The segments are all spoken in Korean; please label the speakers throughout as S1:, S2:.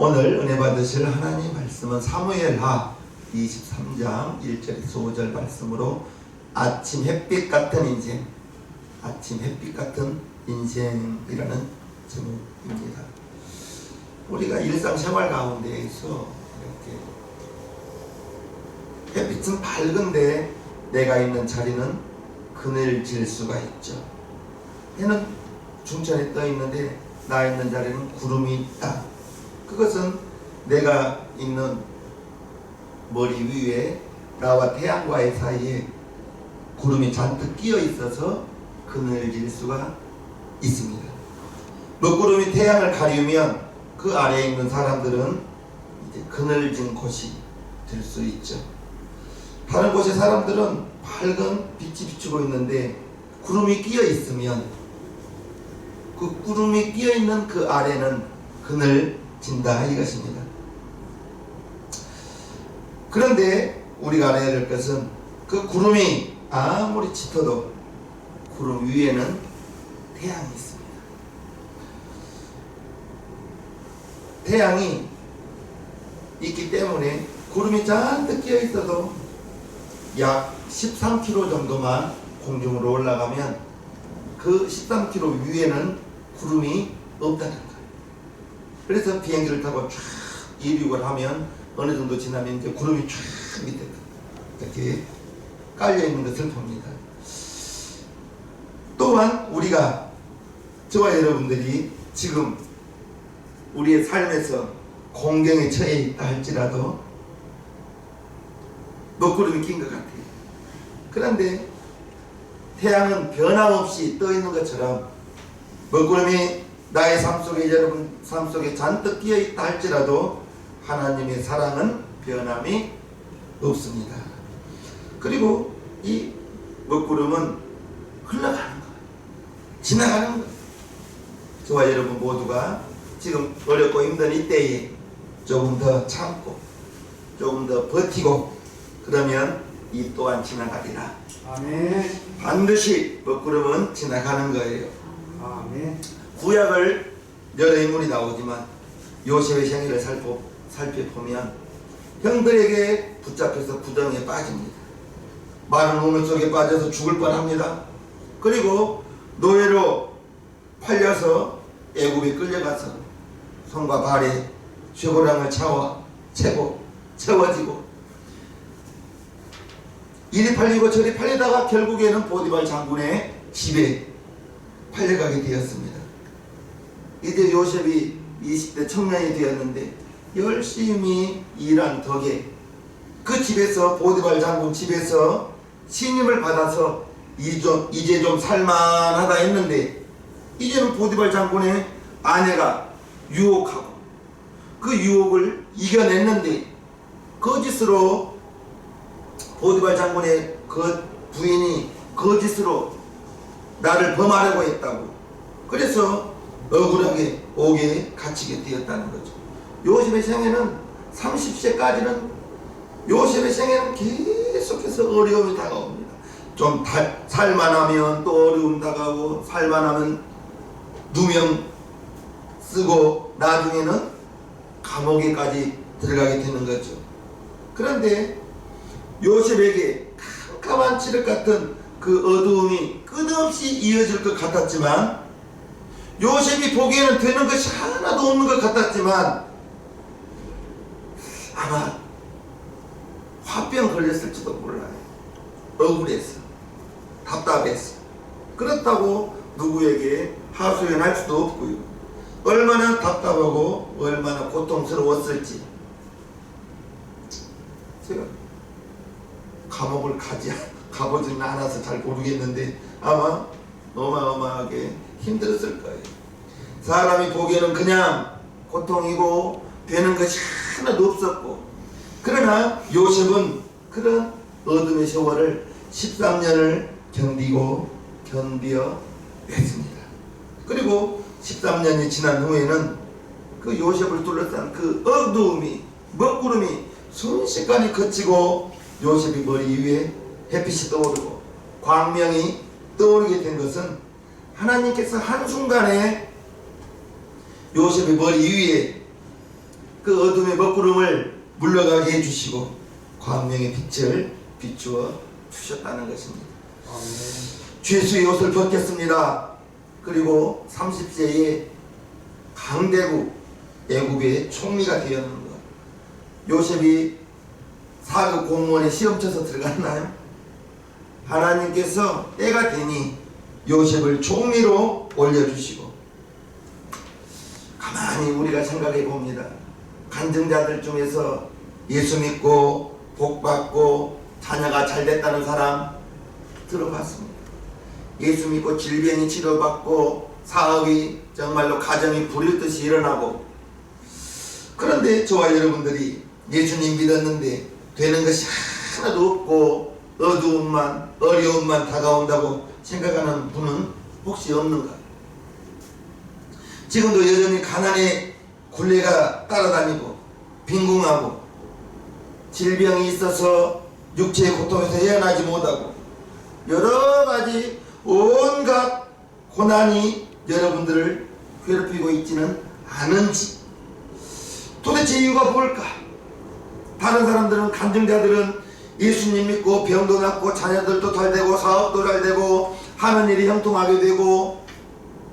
S1: 오늘 은혜 받으실 하나님 말씀은 사무엘하 23장 1절에서 5절 말씀으로 아침 햇빛 같은 인생, 아침 햇빛 같은 인생이라는 제목입니다. 우리가 일상생활 가운데에서 이렇게 햇빛은 밝은데 내가 있는 자리는 그늘질 수가 있죠. 해는 중천에 떠 있는데 나 있는 자리는 구름이 있다. 그것은 내가 있는 머리 위에 나와 태양과의 사이에 구름이 잔뜩 끼어 있어서 그늘질 수가 있습니다. 먹구름이 태양을 가리우면 그 아래에 있는 사람들은 이제 그늘진 곳이 될 수 있죠. 다른 곳의 사람들은 밝은 빛이 비추고 있는데 구름이 끼어 있으면 그 구름이 끼어 있는 그 아래는 그늘진다 이것입니다. 그런데 우리가 알아야 될 것은 그 구름이 아무리 짙어도 구름 위에는 태양이 있습니다. 태양이 있기 때문에 구름이 잔뜩 끼어 있어도 약 13km 정도만 공중으로 올라가면 그 13km 위에는 구름이 없다는 거예요. 그래서 비행기를 타고 쫙 이륙을 하면 어느 정도 지나면 이제 구름이 쫙 밑에 이렇게 깔려 있는 것을 봅니다. 또한 우리가 저와 여러분들이 지금 우리의 삶에서 공경에 처해 있다 할지라도 먹구름이 낀 것 같아요. 그런데 태양은 변함없이 떠 있는 것처럼 먹구름이 나의 삶 속에, 여러분 삶 속에 잔뜩 끼어 있다 할지라도 하나님의 사랑은 변함이 없습니다. 그리고 이 먹구름은 흘러가는 거예요. 지나가는 거예요. 저와 여러분 모두가 지금 어렵고 힘든 이때에 조금 더 참고 조금 더 버티고 그러면 이 또한 지나가리라.
S2: 아멘.
S1: 반드시 먹구름은 지나가는 거예요.
S2: 아멘.
S1: 구약을 여러 인물이 나오지만 요셉의 생애를 살펴보면 형들에게 붙잡혀서 구덩이에 빠집니다. 마른 우물 속에 빠져서 죽을 뻔합니다. 그리고 노예로 팔려서 애굽에 끌려가서 손과 발에 쇠고랑을 채워지고 이리 팔리고 저리 팔리다가 결국에는 보디발 장군의 집에 팔려가게 되었습니다. 이제 요셉이 20대 청년이 되었는데 열심히 일한 덕에 그 집에서 보디발 장군 집에서 신임을 받아서 이제 좀 살만하다 했는데 이제는 보디발 장군의 아내가 유혹하고 그 유혹을 이겨냈는데 거짓으로 보디발 장군의 그 부인이 거짓으로 나를 범하려고 했다고 그래서 억울하게 옥에 갇히게 되었다는 거죠. 요셉의 생애는 30세까지는 요셉의 생애는 계속해서 어려움이 다가옵니다. 좀 살만하면 또 어려움 다가오고 살만하면 누명 쓰고 나중에는 감옥에까지 들어가게 되는 거죠. 그런데 요셉에게 캄캄한 칠흑 같은 그 어두움이 끝없이 이어질 것 같았지만 요셉이 보기에는 되는 것이 하나도 없는 것 같았지만 아마 화병 걸렸을지도 몰라요. 억울해서 답답해서 그렇다고 누구에게 하소연할 수도 없고요. 얼마나 답답하고 얼마나 고통스러웠을지 제가 감옥을 가보지는 않아서 잘 모르겠는데 아마 어마어마하게 힘들었을 거예요. 사람이 보기에는 그냥 고통이고 되는 것이 하나도 없었고 그러나 요셉은 그런 어둠의 세월을 13년을 견뎌냈습니다. 그리고 13년이 지난 후에는 그 요셉을 둘러싼 그 어두움이 먹구름이 순식간에 그치고 요셉이 머리 위에 햇빛이 떠오르고 광명이 떠오르게 된 것은 하나님께서 한순간에 요셉의 머리 위에 그 어둠의 먹구름을 물러가게 해주시고 광명의 빛을 비추어 주셨다는 것입니다.
S2: 아멘.
S1: 죄수의 옷을 벗겼습니다. 그리고 30세에 강대국 애굽의 총리가 되었는 것. 요셉이 사급 공무원에 시험 쳐서 들어갔나요? 하나님께서 때가 되니 요셉을 총리로 올려주시고, 가만히 우리가 생각해 봅니다. 간증자들 중에서 예수 믿고 복 받고 자녀가 잘 됐다는 사람 들어봤습니다. 예수 믿고 질병이 치료받고 사업이 정말로 가정이 불일 듯이 일어나고, 그런데 저와 여러분들이 예수님 믿었는데 되는 것이 하나도 없고 어두움만 어려움만 다가온다고 생각하는 분은 혹시 없는가? 지금도 여전히 가난의 굴레가 따라다니고 빈궁하고 질병이 있어서 육체의 고통에서 헤어나지 못하고 여러 가지 온갖 고난이 여러분들을 괴롭히고 있지는 않은지, 도대체 이유가 뭘까? 다른 사람들은, 간증자들은 예수님 믿고 병도 낫고 자녀들도 잘 되고 사업도 잘 되고 하는 일이 형통하게 되고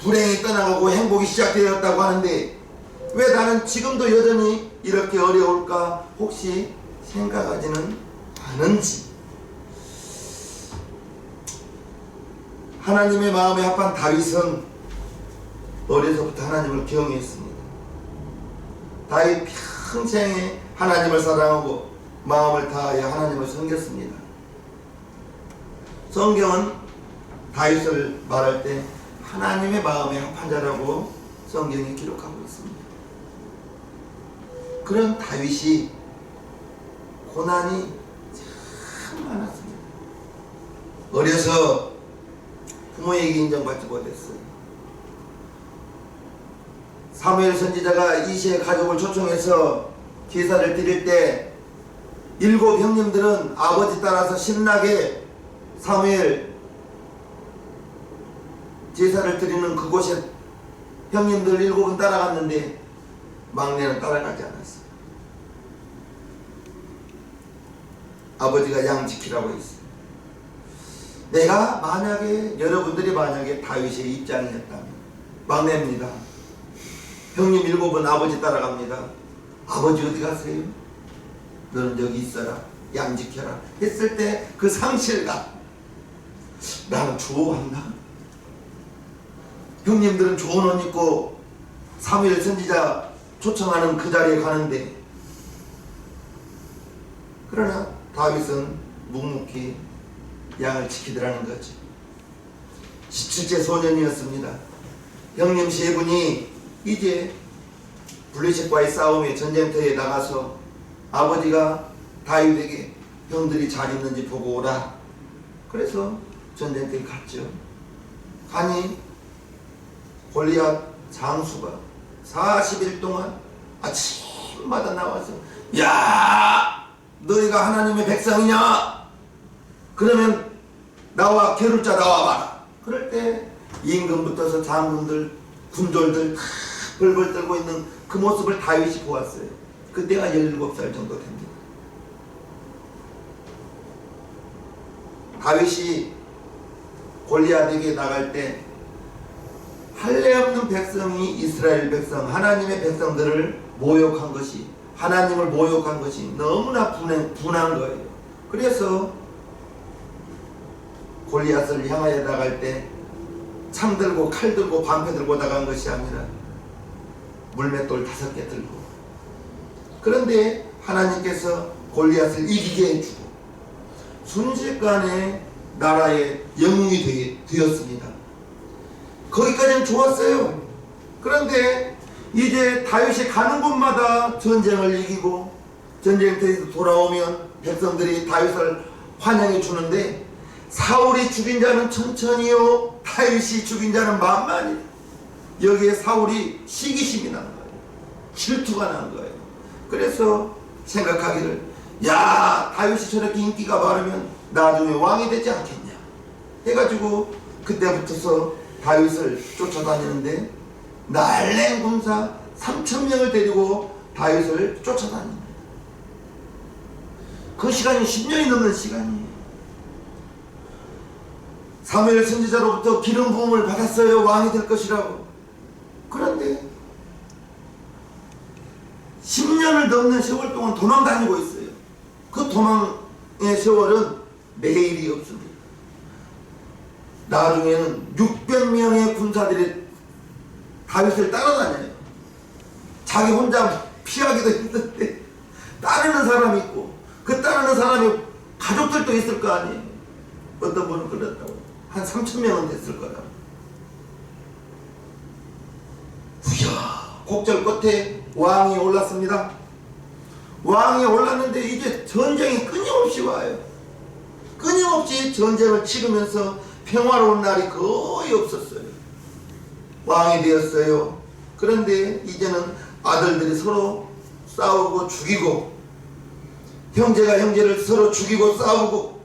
S1: 불행이 떠나가고 행복이 시작되었다고 하는데, 왜 나는 지금도 여전히 이렇게 어려울까 혹시 생각하지는 않은지. 하나님의 마음에 합한 다윗은 어려서부터 하나님을 경외했습니다. 다윗 평생에 하나님을 사랑하고 마음을 다하여 하나님을 섬겼습니다. 성경은 다윗을 말할 때 하나님의 마음에 합한 자라고 성경이 기록하고 있습니다. 그런 다윗이 고난이 참 많았습니다. 어려서 부모에게 인정받지 못했어요. 사무엘 선지자가 이새의 가족을 초청해서 제사를 드릴 때 7 형님들은 아버지 따라서 신나게 사무엘 제사를 드리는 그곳에 형님들 7은 따라갔는데 막내는 따라가지 않았어요. 아버지가 양 지키라고 했어요. 내가 만약에, 여러분들이 만약에 다윗의 입장이었다면, 막내입니다. 형님 7은 아버지 따라갑니다. 아버지 어디 가세요? 너는 여기 있어라, 양 지켜라 했을 때 그 상실감, 나는 좋아한다. 형님들은 좋은 옷 입고 사무엘 선지자 초청하는 그 자리에 가는데, 그러나 다윗은 묵묵히 양을 지키더라는 거죠. 17세 소년이었습니다. 형님 3분이 이제 블레셋과의 싸움에 전쟁터에 나가서 아버지가 다윗에게 형들이 잘 있는지 보고 오라. 그래서 전쟁터에 갔죠. 가니 골리앗 장수가 40일 동안 아침마다 나와서, 야, 너희가 하나님의 백성이냐? 그러면 나와 겨룰 자 나와봐라. 그럴 때 임금부터서 장군들, 군졸들 다 벌벌 떨고 있는 그 모습을 다윗이 보았어요. 그때가 17살 정도 됩니다. 다윗이 골리앗에게 나갈 때 할례 없는 백성이 이스라엘 백성, 하나님의 백성들을 모욕한 것이, 하나님을 모욕한 것이 너무나 분한 거예요. 그래서 골리앗을 향하여 나갈 때 창 들고 칼 들고 방패 들고 나간 것이 아니라 물맷돌 5개 들고, 그런데 하나님께서 골리앗을 이기게 해주고 순식간에 나라의 영웅이 되었습니다. 거기까지는 좋았어요. 그런데 이제 다윗이 가는 곳마다 전쟁을 이기고 전쟁터에서 돌아오면 백성들이 다윗을 환영해 주는데, 사울이 죽인 자는 천천히요, 다윗이 죽인 자는 만만히. 여기에 사울이 시기심이 난 거예요. 질투가 난 거예요. 그래서 생각하기를, 야, 다윗이 저렇게 인기가 많으면 나중에 왕이 되지 않겠냐 해가지고 그때부터서 다윗을 쫓아다니는데, 날랭 군사 3,000명을 데리고 다윗을 쫓아다닙니다. 그 시간이 10년이 넘는 시간이에요. 사무엘 선지자로부터 기름 부음을 받았어요. 왕이 될 것이라고. 그런데 10년을 넘는 세월 동안 도망 다니고 있어요. 그 도망의 세월은 내일이 없습니다. 나중에는 600명의 군사들이 다윗을 따라다녀요. 자기 혼자 피하기도 힘든데 따르는 사람이 있고, 그 따르는 사람이 가족들도 있을 거 아니에요. 어떤 분은 그랬다고 한 3,000명은 됐을 거라. 후야 곡절 끝에 왕이 올랐습니다. 왕이 올랐는데 이제 전쟁이 끊임없이 와요. 끊임없이 전쟁을 치르면서 평화로운 날이 거의 없었어요. 왕이 되었어요. 그런데 이제는 아들들이 서로 싸우고 죽이고, 형제가 형제를 서로 죽이고 싸우고,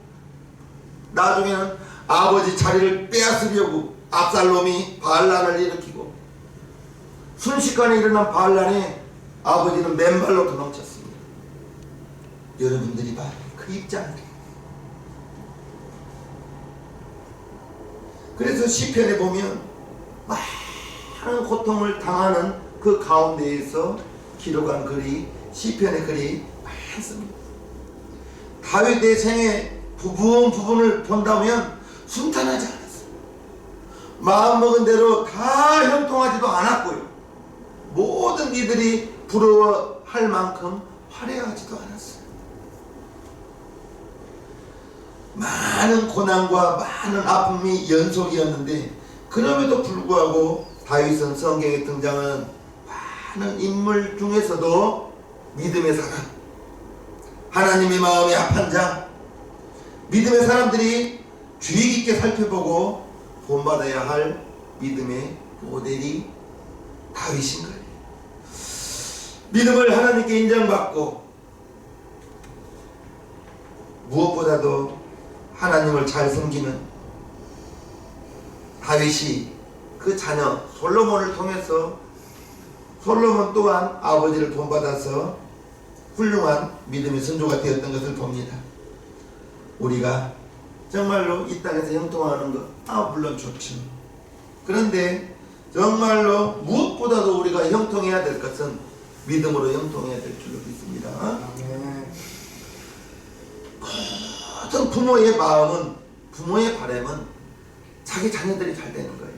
S1: 나중에는 아버지 자리를 빼앗으려고 압살롬이 반란을 일으키고, 순식간에 일어난 반란에 아버지는 맨발로 도망쳤습니다. 여러분들이 봐요. 그 입장이에요. 그래서 시편에 보면 많은 고통을 당하는 그 가운데에서 기록한 글이, 시편의 글이 많습니다. 다윗의 생애 부분을 본다면 순탄하지 않았어요. 마음먹은 대로 다 형통하지도 않았고요. 모든 이들이 부러워할 만큼 화려하지도 않았어요. 많은 고난과 많은 아픔이 연속이었는데, 그럼에도 불구하고 다윗은 성경에 등장하는 많은 인물 중에서도 믿음의 사람, 하나님의 마음에 합한 자, 믿음의 사람들이 주의 깊게 살펴보고 본받아야 할 믿음의 모델이 다윗인 거예요. 믿음을 하나님께 인정받고 무엇보다도 하나님을 잘 섬기는 다윗이 그 자녀 솔로몬을 통해서, 솔로몬 또한 아버지를 본받아서 훌륭한 믿음의 선조가 되었던 것을 봅니다. 우리가 정말로 이 땅에서 형통하는 것, 물론 좋죠. 그런데 정말로 무엇보다도 우리가 형통해야 될 것은 믿음으로 형통해야 될 줄로 믿습니다. 모든 부모의 마음은, 부모의 바람은 자기 자녀들이 잘 되는 거예요.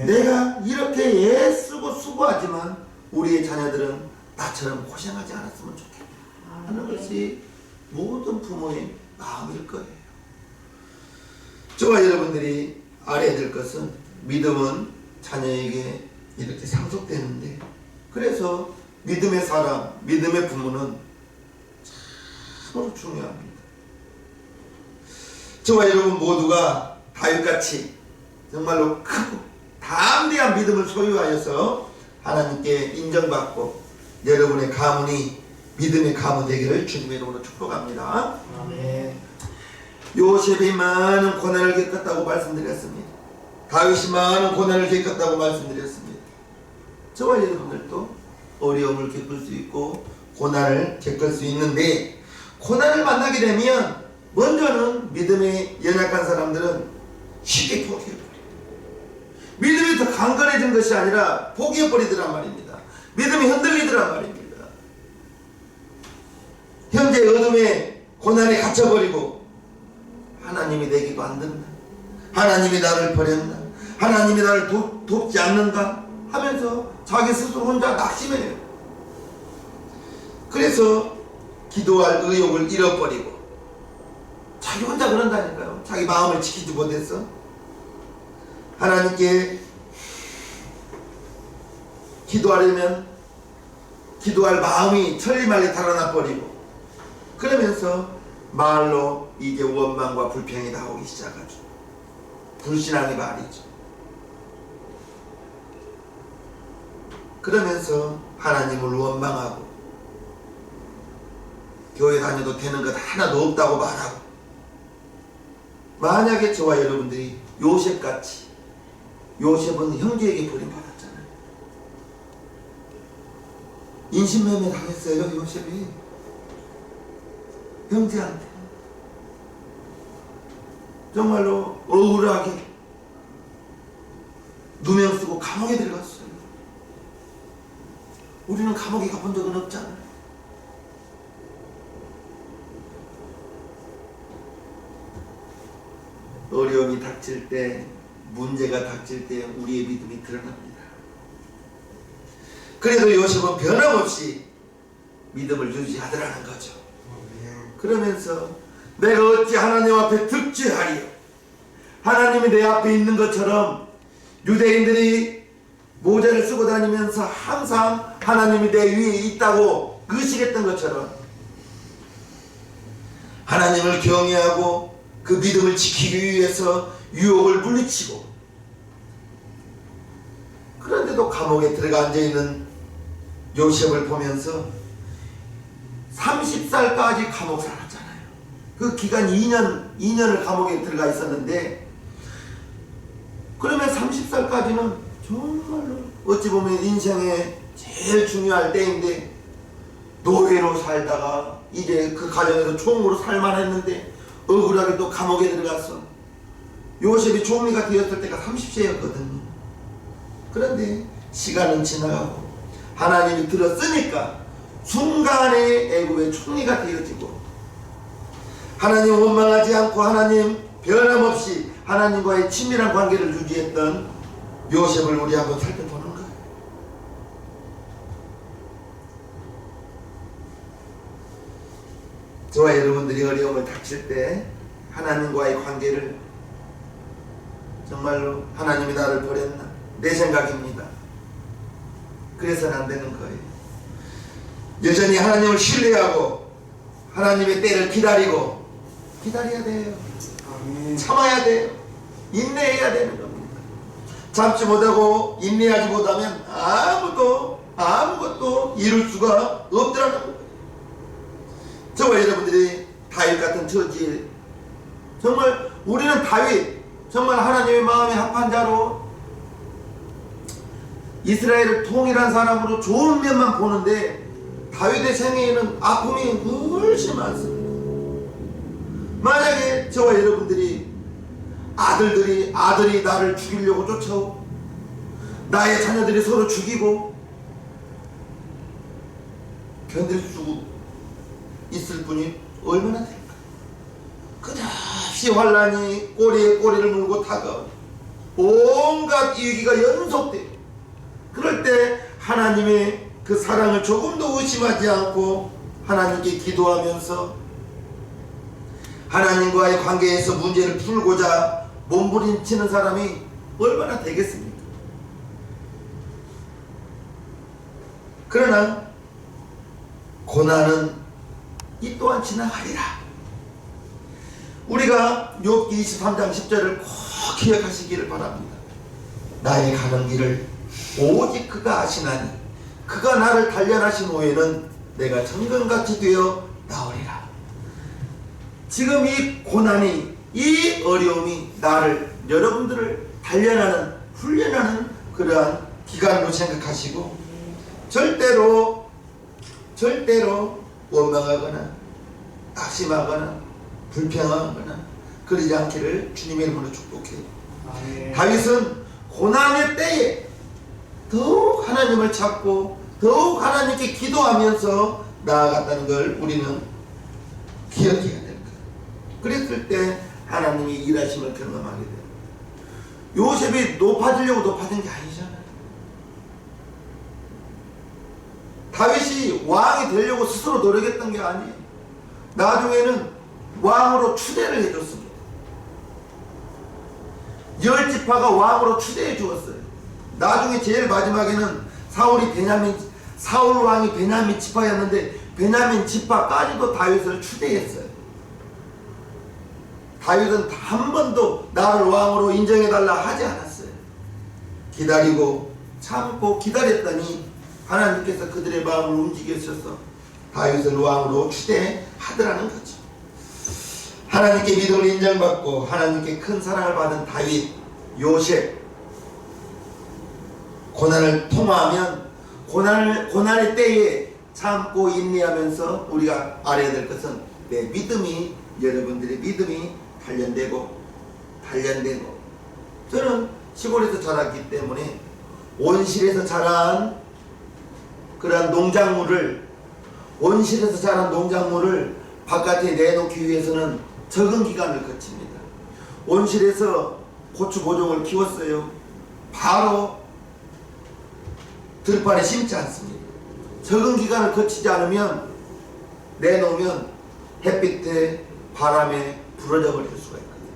S1: 내가 이렇게 애쓰고 수고하지만 우리의 자녀들은 나처럼 고생하지 않았으면 좋겠다 하는 것이 모든 부모의 마음일 거예요. 저와 여러분들이 알아야 될 것은, 믿음은 자녀에게 이렇게 상속되는데, 그래서 믿음의 사람, 믿음의 부모는 참으로 중요합니다. 저와 여러분 모두가 다윗같이 정말로 크고 담대한 믿음을 소유하여서 하나님께 인정받고 여러분의 가문이 믿음의 가문 되기를 주님의 이름으로 축복합니다.
S2: 아멘.
S1: 요셉이 많은 고난을 겪었다고 말씀드렸습니다. 다윗이 많은 고난을 겪었다고 말씀드렸습니다. 저와 여러분들도 어려움을 겪을 수 있고 고난을 겪을 수 있는데, 고난을 만나게 되면 먼저는 믿음이 연약한 사람들은 쉽게 포기해버려요. 믿음이 더 강건해진 것이 아니라 포기해버리더란 말입니다. 믿음이 흔들리더란 말입니다. 현재 어둠의 고난에 갇혀버리고, 하나님이 내 기도 안 듣나? 하나님이 나를 버렸나? 하나님이 나를 돕지 않는가? 하면서 자기 스스로 혼자 낙심해요. 그래서 기도할 의욕을 잃어버리고, 자기 혼자 그런다니까요. 자기 마음을 지키지 못해서 하나님께 기도하려면 기도할 마음이 천리말리 달아나 버리고, 그러면서 말로 이제 원망과 불평이 나오기 시작하죠. 불신앙의 말이죠. 그러면서 하나님을 원망하고, 교회 다녀도 되는 것 하나도 없다고 말하고, 만약에 저와 여러분들이 요셉같이, 요셉은 형제에게 버림받았잖아요. 인신매매 당했어요. 요셉이 형제한테 정말로 억울하게 누명 쓰고 감옥에 들어갔어요. 우리는 감옥에 가본 적은 없잖아요. 어려움이 닥칠 때, 문제가 닥칠 때 우리의 믿음이 드러납니다. 그래도 요셉은 변함없이 믿음을 유지하더라는 거죠. 그러면서 내가 어찌 하나님 앞에 득죄하리요? 하나님이 내 앞에 있는 것처럼 유대인들이 모자를 쓰고 다니면서 항상 하나님이 내 위에 있다고 의식했던 것처럼 하나님을 경외하고 그 믿음을 지키기 위해서 유혹을 물리치고, 그런데도 감옥에 들어가 앉아있는 요셉을 보면서 30살까지 감옥 살았잖아요. 그 기간 2년을 감옥에 들어가 있었는데, 그러면 30살까지는 정말로 어찌 보면 인생의 제일 중요할 때인데, 노예로 살다가 이제 그 가정에서 총으로 살만했는데 억울하게도 감옥에 들어갔어. 요셉이 총리가 되었을 때가 30세였거든요. 그런데 시간은 지나가고 하나님이 들었으니까 순간에 애굽의 총리가 되어지고, 하나님 원망하지 않고 하나님 변함없이 하나님과의 친밀한 관계를 유지했던 요셉을 우리 한번 살펴보는 거예요. 저와 여러분들이 어려움을 닥칠 때 하나님과의 관계를 정말로 하나님이 나를 버렸나? 내 생각입니다. 그래서는 안 되는 거예요. 여전히 하나님을 신뢰하고 하나님의 때를 기다려야 돼요.
S2: 아멘.
S1: 참아야 돼요. 인내해야 되는 겁니다. 참지 못하고 인내하지 못하면 아무것도 이룰 수가 없더라는 거예요. 저와 여러분들이 다윗 같은 처지에, 정말 우리는 다윗, 정말 하나님의 마음에 합한 자로 이스라엘을 통일한 사람으로 좋은 면만 보는데, 다윗의 생애에는 아픔이 훨씬 많습니다. 만약에 저와 여러분들이 아들이 나를 죽이려고 쫓아오고 나의 자녀들이 서로 죽이고, 견딜 수 있을 분이 얼마나 될까? 끝없이 환란이 꼬리에 꼬리를 물고 다가오고 온갖 위기가 연속돼요. 그럴 때 하나님의 그 사랑을 조금도 의심하지 않고 하나님께 기도하면서 하나님과의 관계에서 문제를 풀고자 몸부림치는 사람이 얼마나 되겠습니까? 그러나 고난은 이 또한 지나가리라. 우리가 욥기 23장 10절을 꼭 기억하시기를 바랍니다. 나의 가는 길을 오직 그가 아시나니 그가 나를 단련하신 후에는 내가 정금같이 되어 나오리라. 지금 이 고난이, 이 어려움이 나를, 여러분들을 단련하는, 훈련하는 그러한 기간으로 생각하시고, 절대로 원망하거나 낙심하거나 불평하거나 그러지 않기를 주님의 이름으로 축복해요.
S2: 아멘.
S1: 다윗은 고난의 때에 더욱 하나님을 찾고 더욱 하나님께 기도하면서 나아갔다는 걸 우리는 기억해야 됩니다. 그랬을 때 하나님이 일하심을 경험하게 돼요. 요셉이 높아지려고 높아진 게 아니잖아요. 다윗이 왕이 되려고 스스로 노력했던 게 아니에요. 나중에는 왕으로 추대를 해줬습니다. 10지파가 왕으로 추대해 주었어요. 나중에 제일 마지막에는 사울 왕이 베냐민 지파였는데 베냐민 지파까지도 다윗을 추대했어요. 다윗은 한 번도 나를 왕으로 인정해달라 하지 않았어요. 기다리고 참고 기다렸더니 하나님께서 그들의 마음을 움직이셔서 다윗을 왕으로 추대하더라는 거죠. 하나님께 믿음을 인정받고 하나님께 큰 사랑을 받은 다윗, 요셉, 고난을 통화하면 고난의 때에 참고 인내하면서 우리가 알아야 될 것은 내 믿음이, 여러분들의 믿음이 단련되고 저는 시골에서 자랐기 때문에 온실에서 자란 그런 온실에서 자란 농작물을 바깥에 내놓기 위해서는 적은 기간을 거칩니다. 온실에서 고추 고종을 키웠어요. 바로 들판에 심지 않습니다. 적은 기간을 거치지 않으면 내놓으면 햇빛에 바람에 부러져 버릴 수가 있거든요.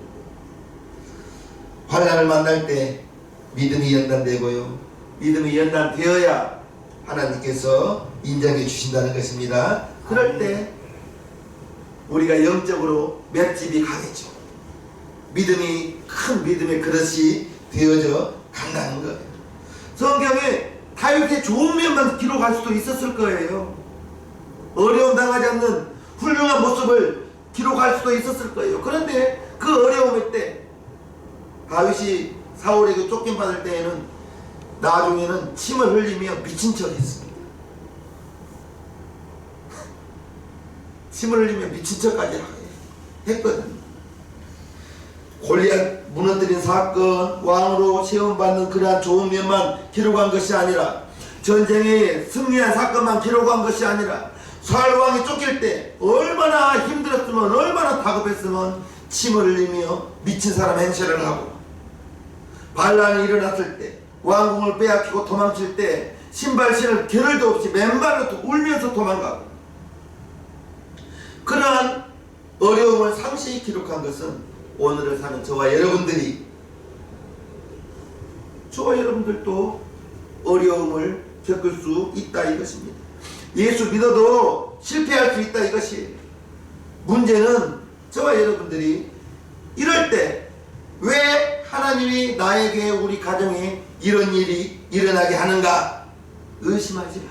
S1: 환난을 만날 때 믿음이 연단되고요. 믿음이 연단되어야 하나님께서 인정해 주신다는 것입니다. 그럴 때 우리가 영적으로 맷집이 강해져 큰 믿음의 그릇이 되어져 간다는 거예요. 성경에 다윗의 좋은 면만 기록할 수도 있었을 거예요. 어려움 당하지 않는 훌륭한 모습을 기록할 수도 있었을 거예요. 그런데 그 어려움의 때 다윗이 사울에게 쫓김받을 때에는 나중에는 침을 흘리며 미친 척 했습니다. 침을 흘리며 미친 척까지 했거든요. 골리앗 무너뜨린 사건, 왕으로 시험받는 그러한 좋은 면만 기록한 것이 아니라, 전쟁에 승리한 사건만 기록한 것이 아니라, 사울 왕이 쫓길 때 얼마나 힘들었으면, 얼마나 다급했으면 침을 흘리며 미친 사람 행세를 하고, 반란이 일어났을 때 왕궁을 빼앗기고 도망칠 때 신발 신을 겨를도 없이 맨발로 울면서 도망가고, 그러한 어려움을 상세히 기록한 것은 오늘을 사는 저와 여러분들도 어려움을 겪을 수 있다 이것입니다. 예수 믿어도 실패할 수 있다 이것이. 문제는 저와 여러분들이 이럴 때 왜 하나님이 나에게, 우리 가정에 이런 일이 일어나게 하는가? 의심하지 말,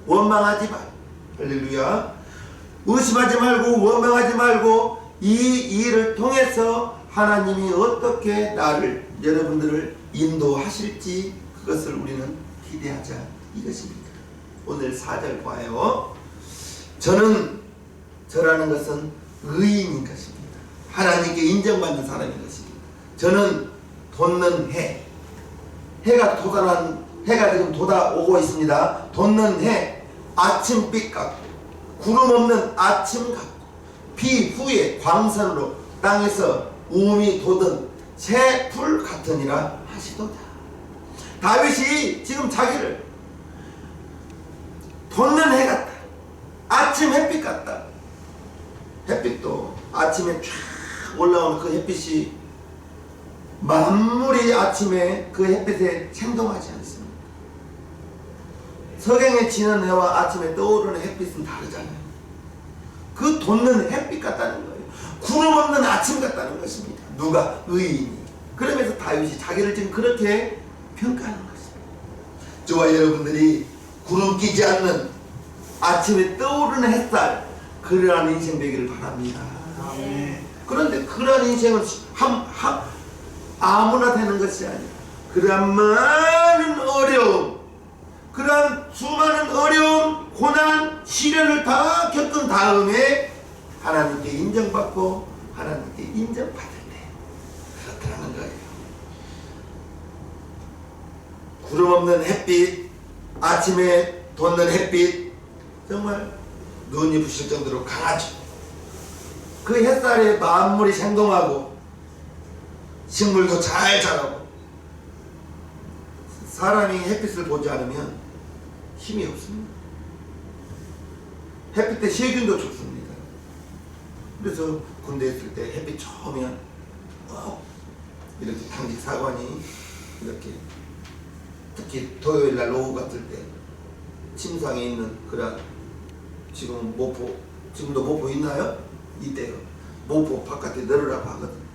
S1: 원망하지 말. 할렐루야. 의심하지 말고 원망하지 말고 이 일을 통해서 하나님이 어떻게 나를, 여러분들을 인도하실지 그것을 우리는 기대하자 이것입니다. 오늘 4절 봐요. 저라는 것은 의인인 것입니다. 하나님께 인정받는 사람인 것입니다. 저는 돋는 해가 지금 돋아오고 있습니다. 돋는 해, 아침빛 같고 구름 없는 아침 같고 비 후에 광선으로 땅에서 우음이 돋은 새 풀 같으니라 하시도다. 다윗이 지금 자기를 돋는 해 같다, 아침 햇빛 같다. 햇빛도 아침에 쫙 올라오는 그 햇빛이 만물이 아침에 그 햇빛에 생동하지 않습니다. 석양에 지는 해와 아침에 떠오르는 햇빛은 다르잖아요. 그 돋는 햇빛 같다는 거예요. 구름 없는 아침 같다는 것입니다. 누가? 의인이. 그러면서 다윗이 자기를 지금 그렇게 평가하는 것입니다. 저와 여러분들이 구름 끼지 않는 아침에 떠오르는 햇살, 그러한 인생 되기를 바랍니다.
S2: 아멘.
S1: 그런데 그러한 인생은 아무나 되는 것이 아니라, 그러한 많은 어려움, 그러한 수많은 어려움, 고난, 시련을 다 겪은 다음에 하나님께 인정받고 하나님께 인정받을 때 그렇다는 거예요. 구름 없는 햇빛, 아침에 돋는 햇빛, 정말 눈이 부실 정도로 강하죠. 그 햇살에 만물이 생동하고 식물도 잘 자라고, 사람이 햇빛을 보지 않으면 힘이 없습니다. 햇빛 때 세균도 죽습니다. 그래서 군대에 있을 때 햇빛 처음이면 이렇게 당직 사관이 이렇게, 특히 토요일날 오후 같을 때 침상에 있는 그런, 지금 지금도 모포 있나요? 이때요. 모포 바깥에 널으라고 하거든.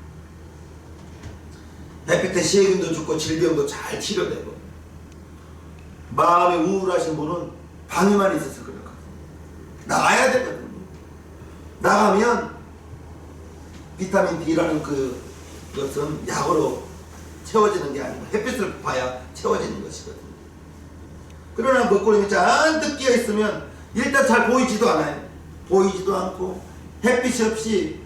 S1: 햇빛 때 세균도 죽고 질병도 잘 치료되고, 마음이 우울하신 분은 방에만 있어서 그렇거든요. 나가야 되거든요. 나가면 비타민 D라는 그것은 약으로 채워지는 게 아니고 햇빛을 봐야 채워지는 것이거든요. 그러나 먹구름이 잔뜩 끼어 있으면 일단 잘 보이지도 않아요. 보이지도 않고 햇빛이 없이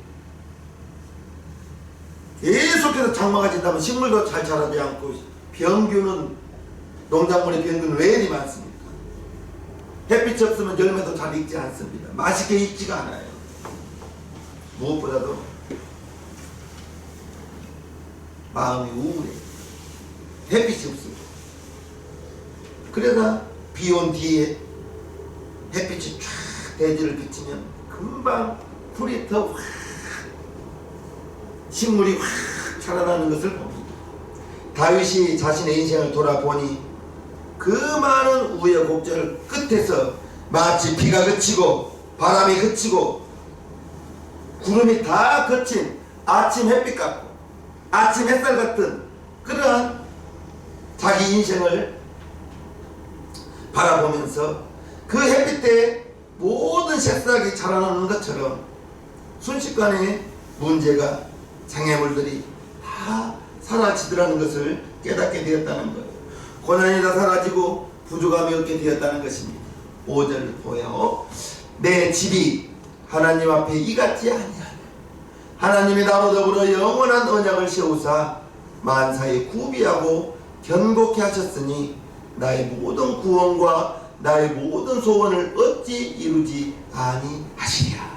S1: 계속해서 장마가 진다면 식물도 잘 자라지 않고 병균은 농작물의 병균은 왜 이리 많습니까? 햇빛이 없으면 열매도 잘 익지 않습니다. 맛있게 익지가 않아요. 무엇보다도 마음이 우울해. 햇빛이 없습니다. 그러다 비 온 뒤에 햇빛이 쫙 대지를 비치면 금방 풀이 더 확 식물이 확 자라나는 것을 봅니다. 다윗이 자신의 인생을 돌아보니 그 많은 우여곡절 끝에서 마치 비가 그치고 바람이 그치고 구름이 다 그친 아침 햇빛 같고 아침 햇살 같은 그러한 자기 인생을 바라보면서 그 햇빛에 모든 새싹이 자라나는 것처럼 순식간에 문제가 장애물들이 다 사라지더라는 것을 깨닫게 되었다는 거예요. 고난이 다 사라지고 부족함이 없게 되었다는 것입니다. 5절을 보여 내 집이 하나님 앞에 이같지 아니하며 하나님이 나로 더불어 영원한 언약을 세우사 만사에 구비하고 견고케 하셨으니 나의 모든 구원과 나의 모든 소원을 어찌 이루지 아니하시랴.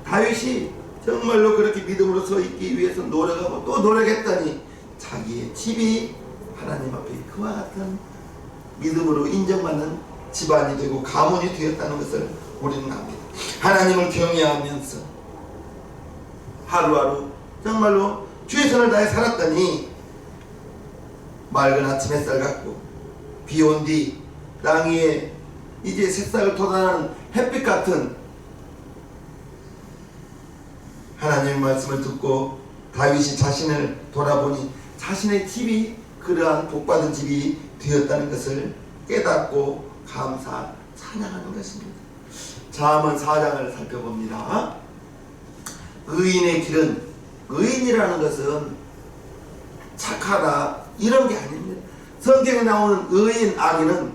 S1: 다윗이 정말로 그렇게 믿음으로 서 있기 위해서 노력하고 또 노력했더니 자기의 집이 하나님 앞에 그와 같은 믿음으로 인정받는 집안이 되고 가문이 되었다는 것을 우리는 압니다. 하나님을 경외하면서 하루하루 정말로 최선을 다해 살았더니 맑은 아침 햇살 같고 비 온 뒤 땅 위에 이제 새싹을 돋아나는 햇빛 같은 하나님의 말씀을 듣고 다윗이 자신을 돌아보니 자신의 집이 그러한 복받은 집이 되었다는 것을 깨닫고 감사 찬양하는 것입니다. 잠언 4장을 살펴봅니다. 의인의 길은, 의인이라는 것은 착하다 이런 게 아닙니다. 성경에 나오는 의인, 악인은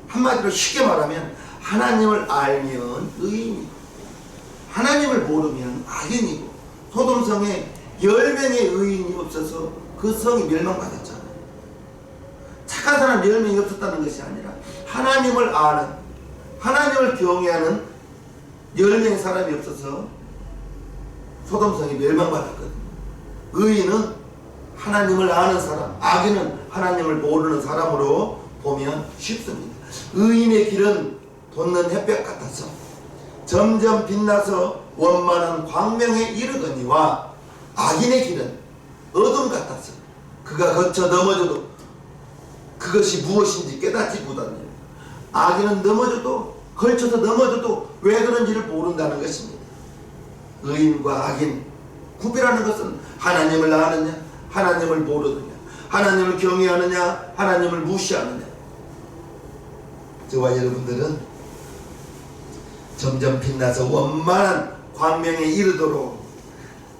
S1: 한마디로 쉽게 말하면 하나님을 알면 의인이고 하나님을 모르면 악인이고 소돔성에 10명의 의인이 없어서 그 성이 멸망받았잖아요. 착한 사람 10명이 없었다는 것이 아니라 하나님을 아는, 하나님을 경외하는 10명의 사람이 없어서 소돔성이 멸망받았거든요. 의인은 하나님을 아는 사람, 악인은 하나님을 모르는 사람으로 보면 쉽습니다. 의인의 길은 돋는 햇볕 같아서 점점 빛나서 원만한 광명에 이르거니와 악인의 길은 어둠 같아서 그가 거쳐 넘어져도 그것이 무엇인지 깨닫지 못합니다. 악인은 넘어져도 걸쳐서 넘어져도 왜 그런지를 모른다는 것입니다. 의인과 악인 구별하는 것은 하나님을 아느냐 하나님을 모르느냐 하나님을 경외하느냐 하나님을 무시하느냐. 저와 여러분들은 점점 빛나서 원만한 광명에 이르도록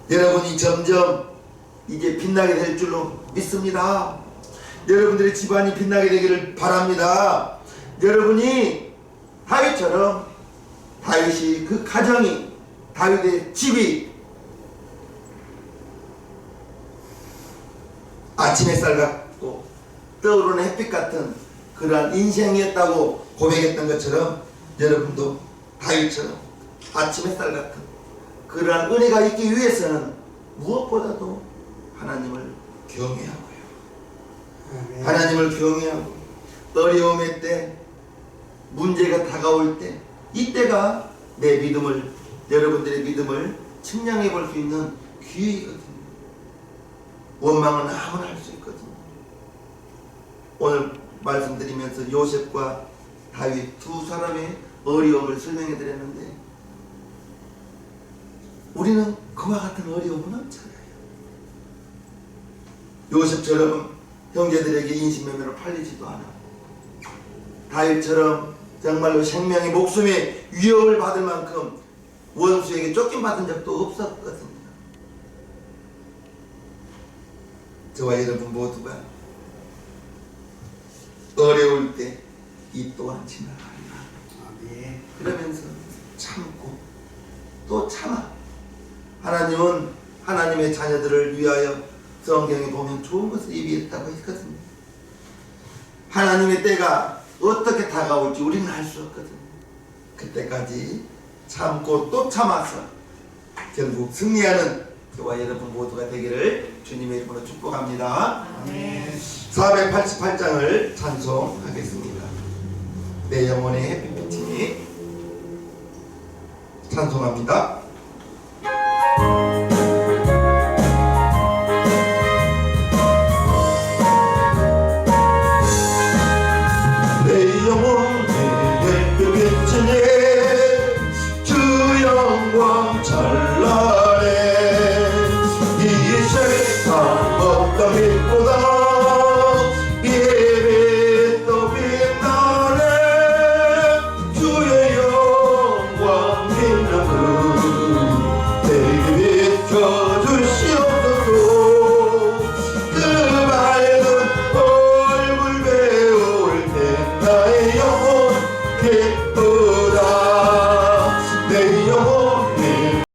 S1: 여러분이 점점 이제 빛나게 될 줄로 믿습니다. 여러분들의 집안이 빛나게 되기를 바랍니다. 여러분이 다윗처럼 다윗이 그 가정이 다윗의 집이 아침 햇살 같고 떠오르는 햇빛 같은 그러한 인생이었다고 고백했던 것처럼 여러분도 다윗처럼 아침 햇살 같은 그러한 은혜가 있기 위해서는 무엇보다도 하나님을 경외하고요.
S2: 아멘.
S1: 하나님을 경외하고 어려움의 때 문제가 다가올 때 이때가 내 믿음을 여러분들의 믿음을 측량해 볼 수 있는 기회이거든요. 원망은 아무나 할 수 있거든요. 오늘 말씀드리면서 요셉과 다윗 두 사람의 어려움을 설명해 드렸는데 우리는 그와 같은 어려움은 없잖아요. 요셉처럼 형제들에게 인신매매로 팔리지도 않아. 다윗처럼 정말로 생명의 목숨의 위협을 받을 만큼 원수에게 쫓김받은 적도 없었거든요. 저와 여러분 모두가 어려울 때 이 또한 지나가리라.
S2: 아멘.
S1: 그러면서 참고 또 참아. 하나님은 하나님의 자녀들을 위하여 성경에 보면 좋은 것을 예비했다고 했거든요. 하나님의 때가 어떻게 다가올지 우리는 알 수 없거든요. 그때까지 참고 또 참아서 결국 승리하는 저와 여러분 모두가 되기를 주님의 이름으로 축복합니다.
S2: 아멘.
S1: 488장을 찬송하겠습니다. 내 영혼의 햇빛이 찬송합니다. 내 영혼의 햇빛이 주 영광 찬란해. 이 세상 어떤 빛보다 예배 또 빛나네. 주의 영광 빛나는 내게 비춰주시옵소서. 그 밝은 얼굴 배울 때 나의 영혼 기뻐